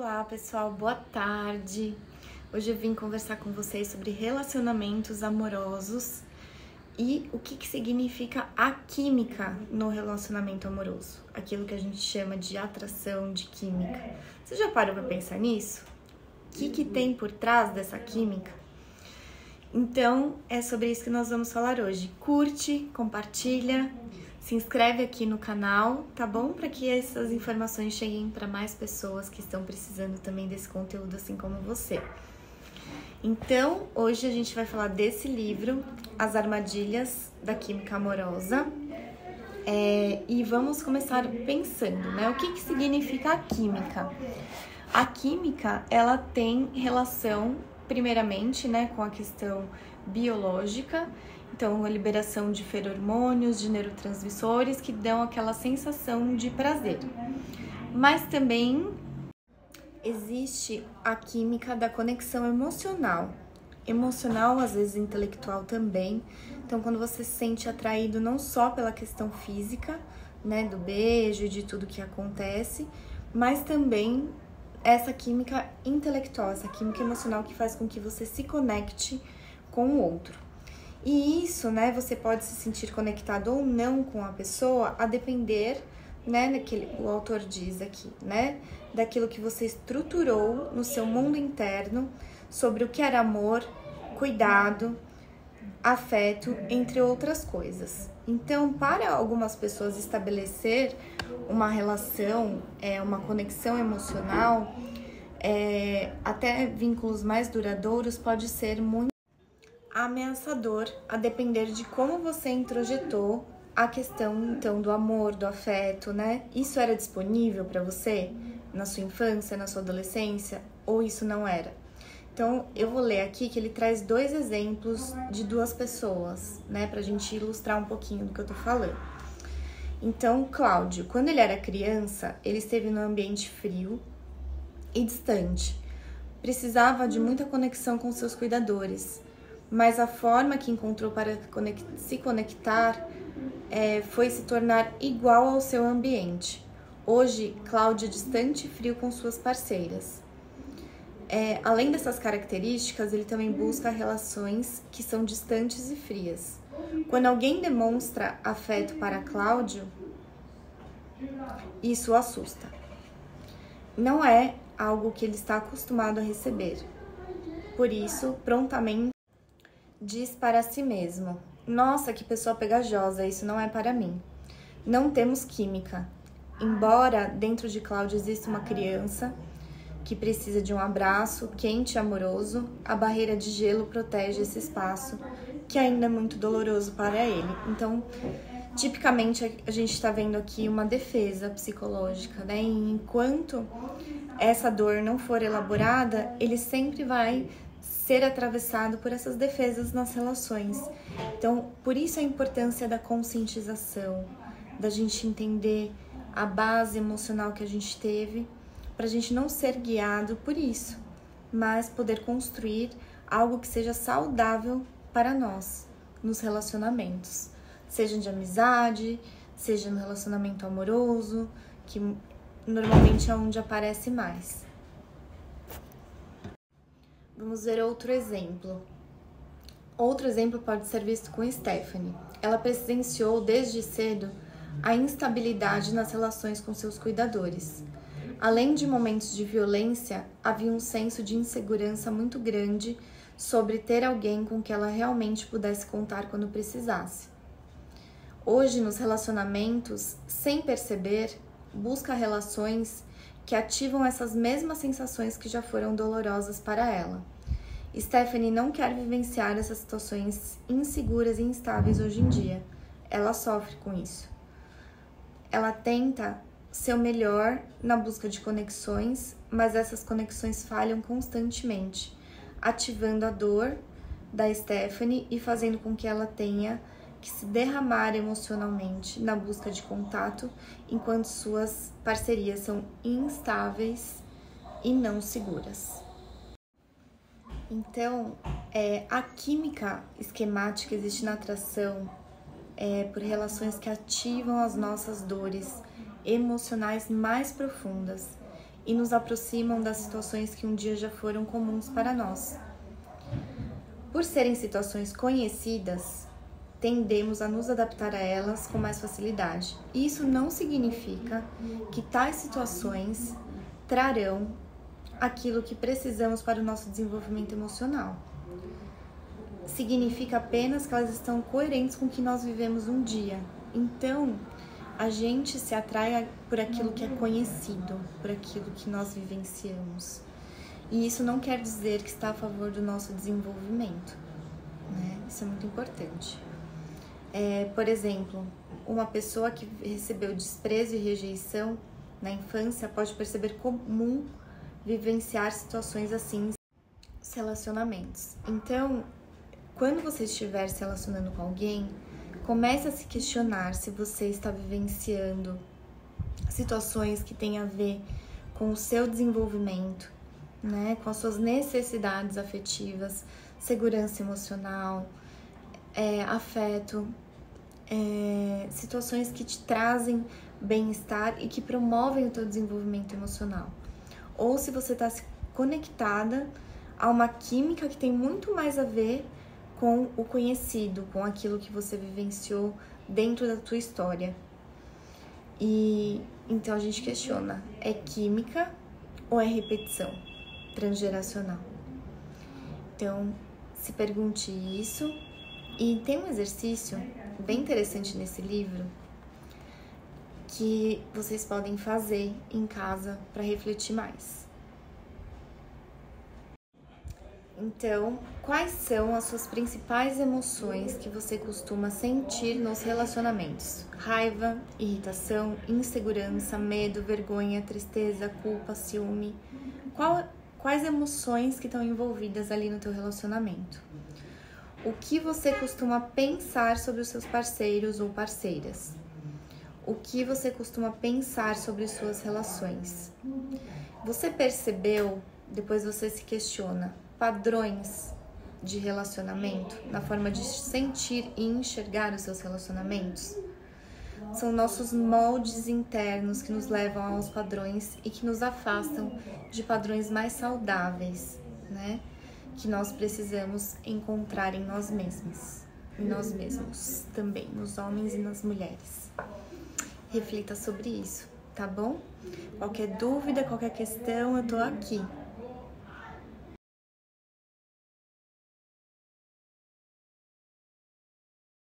Olá pessoal, boa tarde! Hoje eu vim conversar com vocês sobre relacionamentos amorosos e o que significa a química no relacionamento amoroso, aquilo que a gente chama de atração, de química. Você já parou para pensar nisso? O que tem por trás dessa química? Então é sobre isso que nós vamos falar hoje. Curte, compartilha, se inscreve aqui no canal, tá bom? Para que essas informações cheguem para mais pessoas que estão precisando também desse conteúdo, assim como você. Então, hoje a gente vai falar desse livro, As Armadilhas da Química Amorosa. E vamos começar pensando, né? O que significa a química? A química, ela tem relação, primeiramente, né, com a questão biológica. Então, a liberação de feromônios, de neurotransmissores que dão aquela sensação de prazer. Mas também existe a química da conexão emocional. Emocional, às vezes intelectual também. Então, quando você se sente atraído não só pela questão física, né, do beijo e de tudo que acontece, mas também essa química intelectual, essa química emocional que faz com que você se conecte com o outro. E isso, né, você pode se sentir conectado ou não com a pessoa a depender, né, o autor diz aqui, né, daquilo que você estruturou no seu mundo interno sobre o que era amor, cuidado, afeto, entre outras coisas. Então, para algumas pessoas estabelecer uma relação, uma conexão emocional, até vínculos mais duradouros, pode ser muito ameaçador, a depender de como você introjetou a questão, então, do amor, do afeto, né? Isso era disponível para você na sua infância, na sua adolescência, ou isso não era? Então, eu vou ler aqui que ele traz 2 exemplos de 2 pessoas, né? Pra gente ilustrar um pouquinho do que eu tô falando. Então, Cláudio, quando ele era criança, ele esteve num ambiente frio e distante. Precisava de muita conexão com seus cuidadores. Mas a forma que encontrou para se conectar foi se tornar igual ao seu ambiente. Hoje, Cláudio é distante e frio com suas parceiras. Além dessas características, ele também busca relações que são distantes e frias. Quando alguém demonstra afeto para Cláudio, isso o assusta. Não é algo que ele está acostumado a receber. Por isso, prontamente diz para si mesmo: nossa, que pessoa pegajosa, isso não é para mim. Não temos química. Embora dentro de Cláudio exista uma criança que precisa de um abraço quente e amoroso, a barreira de gelo protege esse espaço, que ainda é muito doloroso para ele. Então, tipicamente, a gente está vendo aqui uma defesa psicológica, né? E enquanto essa dor não for elaborada, ele sempre vai ser atravessado por essas defesas nas relações. Então, por isso a importância da conscientização, da gente entender a base emocional que a gente teve, para a gente não ser guiado por isso, mas poder construir algo que seja saudável para nós nos relacionamentos, seja de amizade, seja no relacionamento amoroso, que normalmente é onde aparece mais. Vamos ver outro exemplo. Outro exemplo pode ser visto com Stephanie. Ela presenciou desde cedo a instabilidade nas relações com seus cuidadores. Além de momentos de violência, havia um senso de insegurança muito grande sobre ter alguém com que ela realmente pudesse contar quando precisasse. Hoje, nos relacionamentos, sem perceber, busca relações que ativam essas mesmas sensações que já foram dolorosas para ela. Stephanie não quer vivenciar essas situações inseguras e instáveis hoje em dia. Ela sofre com isso. Ela tenta ser o melhor na busca de conexões, mas essas conexões falham constantemente, ativando a dor da Stephanie e fazendo com que ela tenha que se derramar emocionalmente na busca de contato, enquanto suas parcerias são instáveis e não seguras. Então, a química esquemática existe na atração por relações que ativam as nossas dores emocionais mais profundas e nos aproximam das situações que um dia já foram comuns para nós. Por serem situações conhecidas, tendemos a nos adaptar a elas com mais facilidade. Isso não significa que tais situações trarão aquilo que precisamos para o nosso desenvolvimento emocional. Significa apenas que elas estão coerentes com o que nós vivemos um dia. Então, a gente se atrai por aquilo que é conhecido, por aquilo que nós vivenciamos. E isso não quer dizer que está a favor do nosso desenvolvimento, né? Isso é muito importante. Por exemplo, uma pessoa que recebeu desprezo e rejeição na infância pode perceber comum vivenciar situações assim nos relacionamentos. Então, quando você estiver se relacionando com alguém, comece a se questionar se você está vivenciando situações que têm a ver com o seu desenvolvimento, né? Com as suas necessidades afetivas, segurança emocional, afeto, situações que te trazem bem-estar e que promovem o teu desenvolvimento emocional. Ou se você está conectada a uma química que tem muito mais a ver com o conhecido, com aquilo que você vivenciou dentro da tua história. E então a gente questiona, é química ou é repetição transgeracional? Então, se pergunte isso. E tem um exercício bem interessante nesse livro que vocês podem fazer em casa para refletir mais. Então, quais são as suas principais emoções que você costuma sentir nos relacionamentos? Raiva, irritação, insegurança, medo, vergonha, tristeza, culpa, ciúme. Quais emoções que estão envolvidas ali no teu relacionamento? O que você costuma pensar sobre os seus parceiros ou parceiras? O que você costuma pensar sobre suas relações? Você percebeu, depois você se questiona, padrões de relacionamento na forma de sentir e enxergar os seus relacionamentos? São nossos moldes internos que nos levam aos padrões e que nos afastam de padrões mais saudáveis, né? Que nós precisamos encontrar em nós mesmos também, nos homens e nas mulheres. Reflita sobre isso, tá bom? Qualquer dúvida, qualquer questão, eu tô aqui.